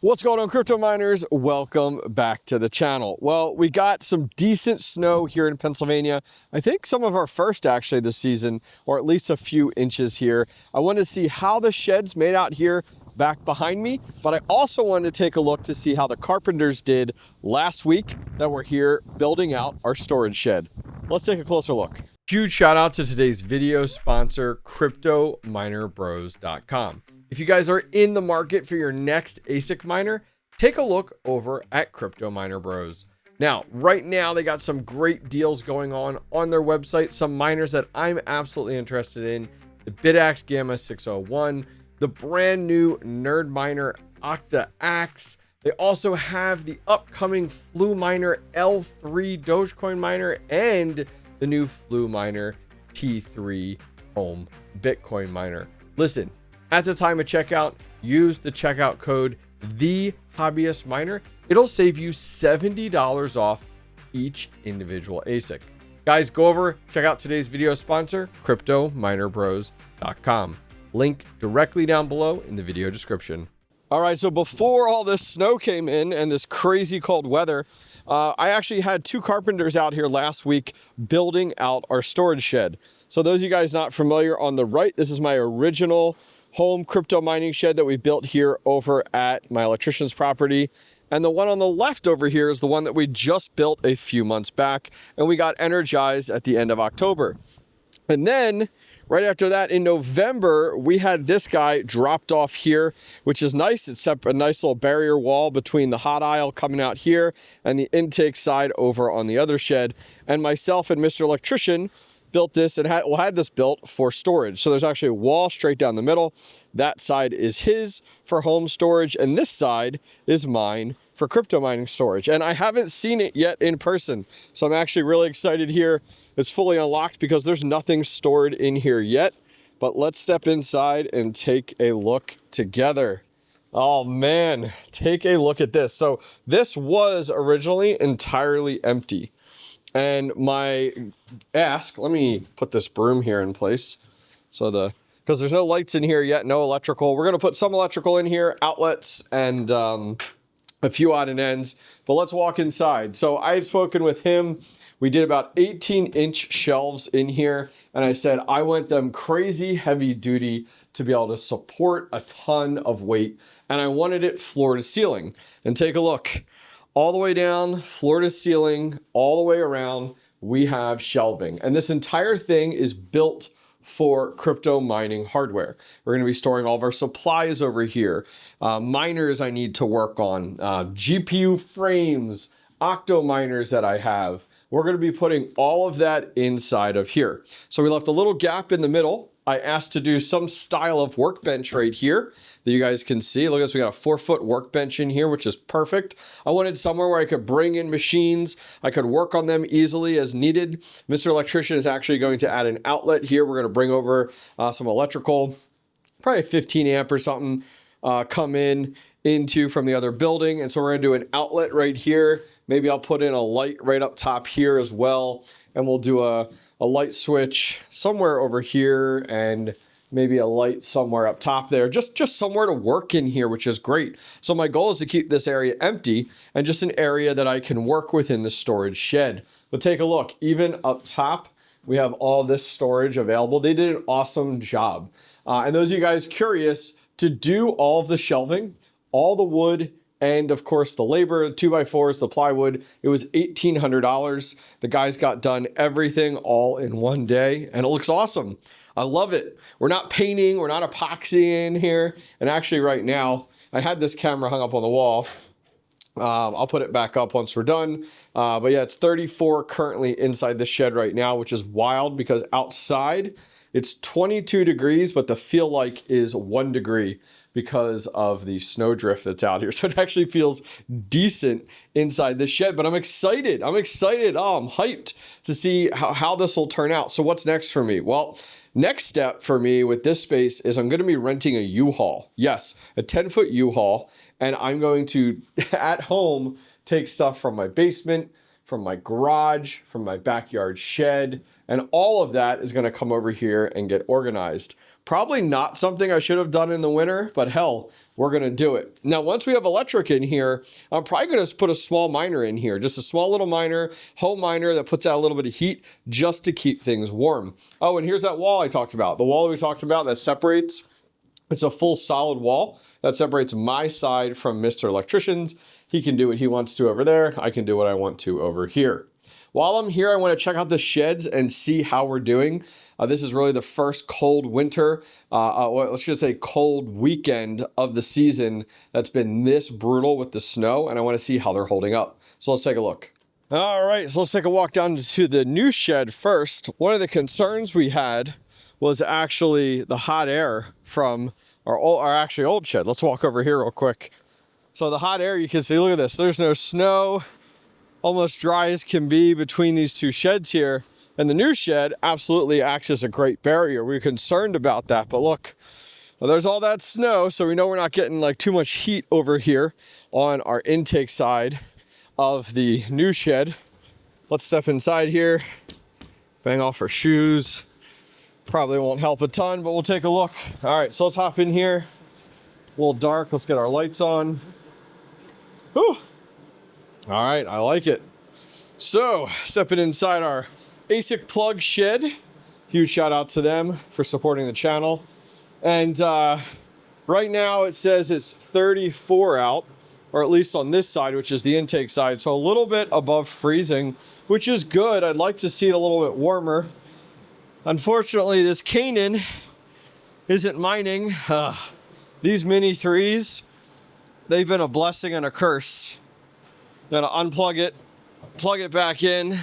What's going on, crypto miners? Welcome back to the channel. Well, we got some decent snow here in Pennsylvania. I think some of our first actually this season, or at least a few inches here. I wanted to see how the shed's made out here back behind me, but I also wanted to take a look to see how the carpenters did last week that were here building out our storage shed. Let's take a closer look. Huge shout out to today's video sponsor, CryptoMinerBros.com. If you guys are in the market for your next ASIC miner, take a look over at Crypto Miner Bros. Now, right now, they got some great deals going on their website. Some miners that I'm absolutely interested in, the BitAxe Gamma 601, the brand new Nerd Miner Octa Axe. They also have the upcoming Flu Miner L3 Dogecoin miner and the new Flu Miner T3 Home Bitcoin miner. Listen, at the time of checkout, use the checkout code TheHobbyistMiner. It'll save you $70 off each individual ASIC. Guys, go over, check out today's video sponsor, CryptoMinerBros.com. Link directly down below in the video description. All right, so before all this snow came in and this crazy cold weather, I actually had two carpenters out here last week building out our storage shed. So those of you guys not familiar, on the right, this is my original home crypto mining shed that we built here over at my electrician's property. And the one on the left over here is the one that we just built a few months back, and we got energized at the end of October. And then right after that, in November, we had this guy dropped off here, which is nice. It's a nice little barrier wall between the hot aisle coming out here and the intake side over on the other shed. And myself and Mr. Electrician built this and had this built for storage. So there's actually a wall straight down the middle. That side is his for home storage, and this side is mine for crypto mining storage. And I haven't seen it yet in person, so I'm actually really excited here. It's fully unlocked because there's nothing stored in here yet. But let's step inside and take a look together. Oh man, take a look at this. So this was originally entirely empty. And my ask, let me put this broom here in place. So because there's no lights in here yet, no electrical. We're gonna put some electrical in here, outlets, and a few odd and ends, but let's walk inside. So I had spoken with him. We did about 18-inch shelves in here, and I said I want them crazy heavy duty to be able to support a ton of weight, and I wanted it floor to ceiling. And take a look. All the way down, floor to ceiling, all the way around, we have shelving. And this entire thing is built for crypto mining hardware. We're gonna be storing all of our supplies over here. Miners I need to work on, GPU frames, octo miners that I have. We're gonna be putting all of that inside of here. So we left a little gap in the middle. I asked to do some style of workbench right here that you guys can see. Look at this, we got a 4-foot workbench in here, which is perfect. I wanted somewhere where I could bring in machines. I could work on them easily as needed. Mr. Electrician is actually going to add an outlet here. We're gonna bring over some electrical, probably 15 amp or something, come into from the other building. And so we're gonna do an outlet right here. Maybe I'll put in a light right up top here as well. And we'll do a light switch somewhere over here and maybe a light somewhere up top there, just somewhere to work in here, which is great. So my goal is to keep this area empty and just an area that I can work within the storage shed. But take a look, even up top, we have all this storage available. They did an awesome job. And those of you guys curious, to do all of the shelving, all the wood, and of course the labor, the 2x4s, the plywood, it was $1,800. The guys got done everything all in one day, and it looks awesome. I love it. We're not painting, we're not epoxying here. And actually right now, I had this camera hung up on the wall. I'll put it back up once we're done. But yeah, it's 34 currently inside the shed right now, which is wild because outside it's 22 degrees, but the feel like is 1 degree because of the snow drift that's out here. So it actually feels decent inside the shed, but I'm excited. Oh, I'm hyped to see how this will turn out. So what's next for me? Well, next step for me with this space is I'm going to be renting a U-Haul. Yes, a 10-foot U-Haul. And I'm going to, at home, take stuff from my basement, from my garage, from my backyard shed, and all of that is going to come over here and get organized. Probably not something I should have done in the winter, but hell, we're going to do it. Now, once we have electric in here, I'm probably going to put a small miner in here, just a small little miner, home miner that puts out a little bit of heat just to keep things warm. Oh, and here's that wall I talked about. The wall that we talked about that separates, it's a full solid wall that separates my side from Mr. Electrician's. He can do what he wants to over there. I can do what I want to over here. While I'm here, I want to check out the sheds and see how we're doing. This is really the first cold winter, let's just say cold weekend of the season that's been this brutal with the snow, and I want to see how they're holding up. So let's take a look. All right, so let's take a walk down to the new shed first. One of the concerns we had was actually the hot air from our old shed. Let's walk over here real quick. So the hot air, you can see, look at this. There's no snow, almost dry as can be between these two sheds here. And the new shed absolutely acts as a great barrier. We were concerned about that, but look, well, there's all that snow, so we know we're not getting like too much heat over here on our intake side of the new shed. Let's step inside here, bang off our shoes. Probably won't help a ton, but we'll take a look. All right, so let's hop in here. A little dark, let's get our lights on. Whew. All right, I like it. So, stepping inside our ASIC plug shed. Huge shout out to them for supporting the channel. And right now it says it's 34 out, or at least on this side, which is the intake side. So a little bit above freezing, which is good. I'd like to see it a little bit warmer. Unfortunately, this Canaan isn't mining. These Mini 3s, they've been a blessing and a curse. I'm gonna unplug it, plug it back in.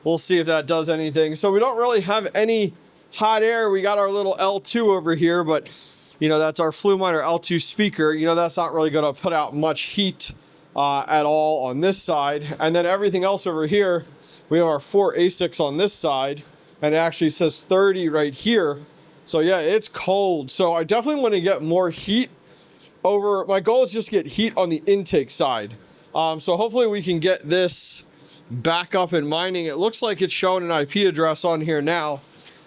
We'll see if that does anything. So we don't really have any hot air. We got our little L2 over here, but you know, that's our Fluminer L2 speaker. You know, that's not really gonna put out much heat at all on this side. And then everything else over here, we have our 4 ASICs on this side, and it actually says 30 right here. So yeah, it's cold. So I definitely want to get more heat over. My goal is just to get heat on the intake side. So hopefully we can get this back up and mining. It looks like it's showing an IP address on here now.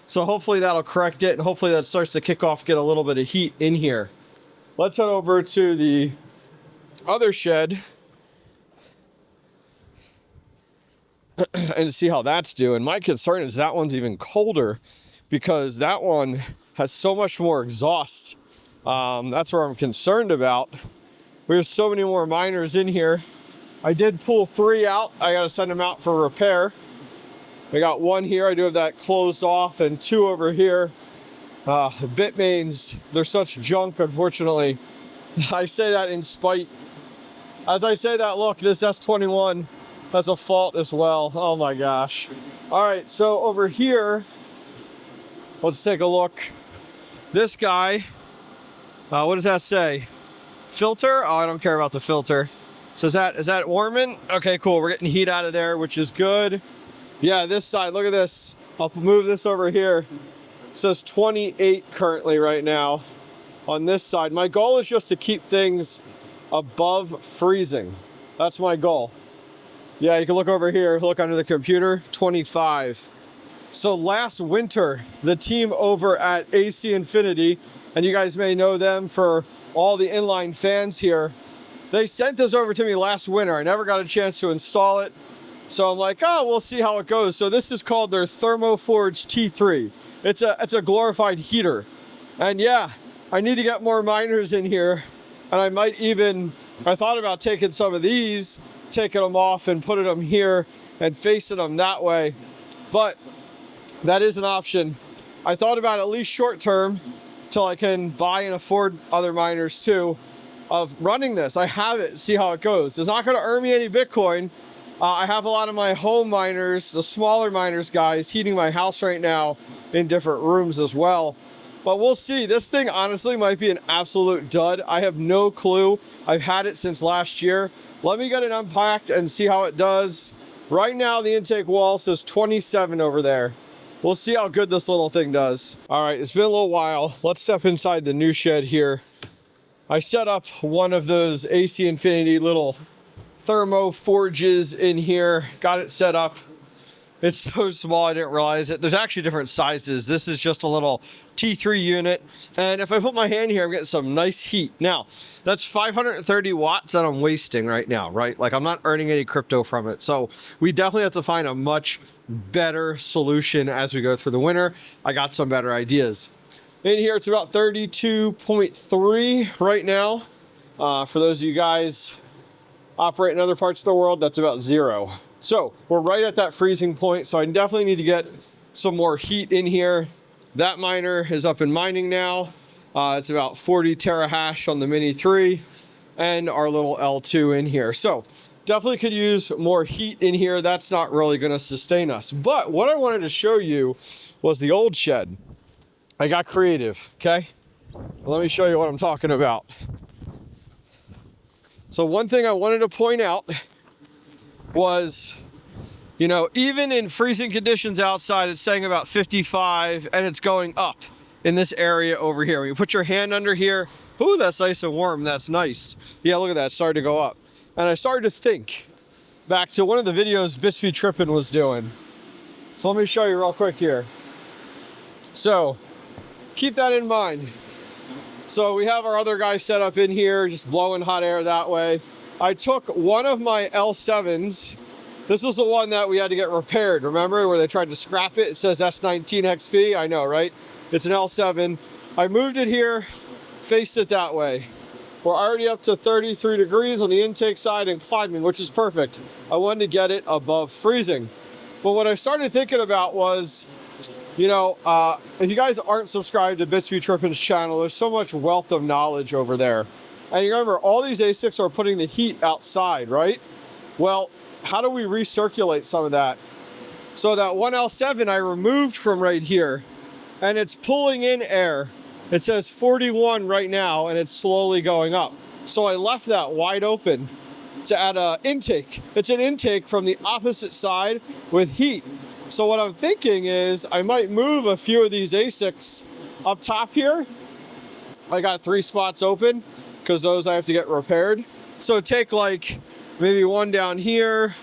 So hopefully that'll correct it, and hopefully that starts to kick off, get a little bit of heat in here. Let's head over to the other shed and see how that's doing. My concern is that one's even colder because that one has so much more exhaust. That's where I'm concerned about. We have so many more miners in here. I did pull 3 out. I got to send them out for repair. I got 1 here. I do have that closed off, and 2 over here. Bit mains, they're such junk, unfortunately. I say that in spite. As I say that, look, this S21 has a fault as well. Oh my gosh. All right, so over here, let's take a look. This guy, what does that say? Filter? Oh, I don't care about the filter. So is that warming? Okay, cool. We're getting heat out of there, which is good. Yeah, this side, look at this. I'll move this over here. It says 28 currently right now on this side. My goal is just to keep things above freezing. That's my goal. Yeah, you can look over here, look under the computer, 25. So last winter, the team over at AC Infinity, and you guys may know them for all the inline fans here, they sent this over to me last winter. I never got a chance to install it. So I'm like, oh, we'll see how it goes. So this is called their Thermoforge T3. It's a glorified heater. And yeah, I need to get more miners in here. And I thought about taking some of these, taking them off and putting them here and facing them that way. But that is an option. I thought about at least short term till I can buy and afford other miners too, of running this. I have it, see how it goes. It's not gonna earn me any Bitcoin. I have a lot of my home miners, the smaller miners guys, heating my house right now in different rooms as well. But we'll see. This thing honestly might be an absolute dud. I have no clue. I've had it since last year. Let me get it unpacked and see how it does. Right now the intake wall says 27 over there. We'll see how good this little thing does. All right, it's been a little while. Let's step inside the new shed here. I set up one of those AC Infinity little thermo forges in here, got it set up. It's so small, I didn't realize it. There's actually different sizes. This is just a little T3 unit. And if I put my hand here, I'm getting some nice heat. Now, that's 530 watts that I'm wasting right now, right? Like I'm not earning any crypto from it. So we definitely have to find a much better solution as we go through the winter. I got some better ideas. In here, it's about 32.3 right now. For those of you guys operate in other parts of the world, that's about 0. So we're right at that freezing point. So I definitely need to get some more heat in here. That miner is up and mining now. It's about 40 terahash on the Mini 3 and our little L2 in here. So definitely could use more heat in here. That's not really going to sustain us. But what I wanted to show you was the old shed. I got creative, okay? Let me show you what I'm talking about. So one thing I wanted to point out was, you know, even in freezing conditions outside, it's saying about 55 and it's going up in this area over here. When you put your hand under here, ooh, that's nice and warm. That's nice. Yeah, look at that. It started to go up. And I started to think back to one of the videos Bitsby Trippin' was doing. So let me show you real quick here. So keep that in mind. So we have our other guy set up in here, just blowing hot air that way. I took one of my L7s. This is the one that we had to get repaired. Remember where they tried to scrap it? It says S19XP. I know, right? It's an L7. I moved it here, faced it that way. We're already up to 33 degrees on the intake side and climbing, which is perfect. I wanted to get it above freezing. But what I started thinking about was, you know, if you guys aren't subscribed to Bitsby Trippin's channel, there's so much wealth of knowledge over there. And you remember, all these ASICs are putting the heat outside, right? Well, how do we recirculate some of that? So that one L7 I removed from right here, and it's pulling in air. It says 41 right now, and it's slowly going up. So I left that wide open to add an intake. It's an intake from the opposite side with heat. So what I'm thinking is I might move a few of these ASICs up top here. I got 3 spots open because those I have to get repaired. So take like maybe one down here,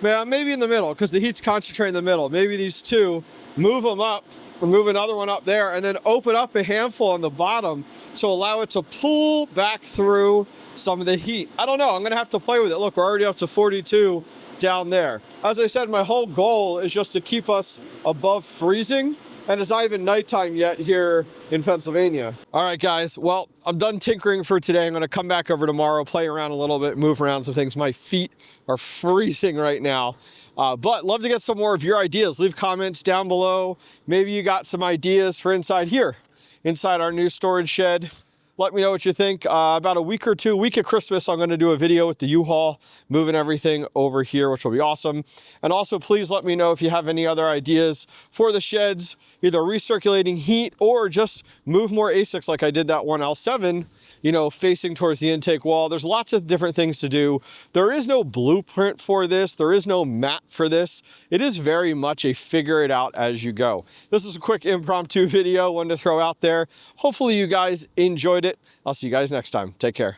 maybe in the middle because the heat's concentrated in the middle. Maybe these 2, move them up, or move another one up there, and then open up a handful on the bottom to allow it to pull back through some of the heat. I don't know, I'm gonna have to play with it. Look, we're already up to 42 down there. As I said, my whole goal is just to keep us above freezing, and it's not even nighttime yet here in Pennsylvania. All right, guys, well, I'm done tinkering for today. I'm gonna come back over tomorrow, play around a little bit, move around some things. My feet are freezing right now. But love to get some more of your ideas. Leave comments down below. Maybe you got some ideas for inside here, inside our new storage shed. Let me know what you think. About a week or two, week of Christmas, I'm going to do a video with the U-Haul, moving everything over here, which will be awesome. And also, please let me know if you have any other ideas for the sheds, either recirculating heat or just move more ASICs like I did that one L7, you know, facing towards the intake wall. There's lots of different things to do. There is no blueprint for this. There is no map for this. It is very much a figure it out as you go. This is a quick impromptu video, one to throw out there. Hopefully you guys enjoyed it. I'll see you guys next time. Take care.